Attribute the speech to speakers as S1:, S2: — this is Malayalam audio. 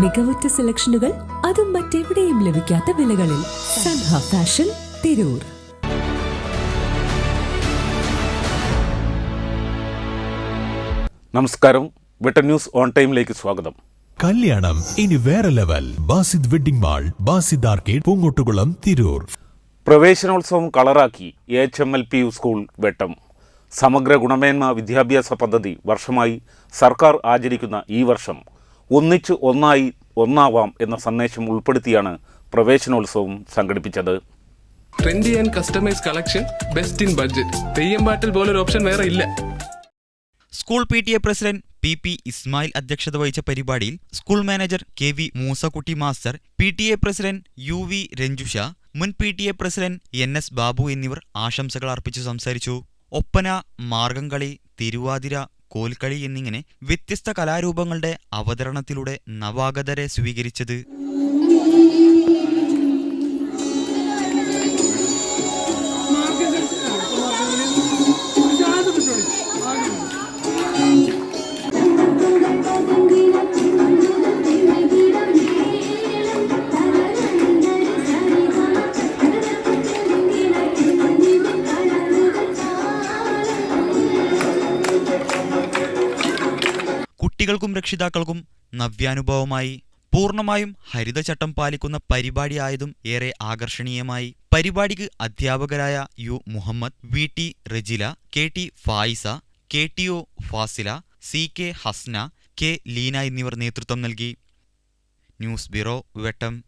S1: മികവുറ്റ സെലക്ഷനുകൾ, അതും മറ്റെവിടെയും ലഭിക്കാത്ത വിലകളിൽ. സൻഹ ഫാഷൻ, തിരൂർ.
S2: നമസ്കാരം. വെട്ടൻ ന്യൂസ് ഓൺ ടൈമിലേക്ക് സ്വാഗതം.
S3: കല്യാണം ഇനി വേറെ level. Basid wedding mall, Basid arcade, Poongottukulam, Tirur.
S2: പ്രവേശനോത്സവം കളറാക്കി HMLP സ്കൂൾ വെട്ടം. സമഗ്ര ഗുണമേന്മ വിദ്യാഭ്യാസ പദ്ധതി വർഷമായി സർക്കാർ ആചരിക്കുന്ന ഈ വർഷം ഒന്നിച്ച് ഒന്നായി ഒന്നാവാം എന്ന സന്ദേശം ഉൾപ്പെടുത്തിയാണ് പ്രവേശനോത്സവം സംഘടിപ്പിച്ചത്.
S4: Trendy and customise collection, best in budget. Theyyam പാട്ടിൽ പോലൊരു ഓപ്ഷൻ വേറെ ഇല്ല.
S5: School PTA president PP Ismail അധ്യക്ഷത വഹിച്ച പരിപാടിയിൽ school manager KV Moosakutty master, PTA president UV Ranjusha, മുൻ PTA പ്രസിഡന്റ് NS ബാബു എന്നിവർ ആശംസകൾ അർപ്പിച്ചു സംസാരിച്ചു. ഒപ്പന, മാർഗംകളി, തിരുവാതിര, കോൽക്കളി എന്നിങ്ങനെ വ്യത്യസ്ത കലാരൂപങ്ങളുടെ അവതരണത്തിലൂടെ നവാഗതരെ സ്വീകരിച്ചത്. കുട്ടികൾക്കും രക്ഷിതാക്കൾക്കും നവ്യാനുഭവമായി. പൂർണ്ണമായും ഹരിതചട്ടം പാലിക്കുന്ന പരിപാടിയായതും ഏറെ ആകർഷണീയമായി. പരിപാടിക്ക് അധ്യാപകരായ U Muhammad, VT Rajila, KT Fayisa, KTO Fasila, CK Hasna, K Leena എന്നിവർ നേതൃത്വം നൽകി. ന്യൂസ് ബ്യൂറോ, വെട്ടം.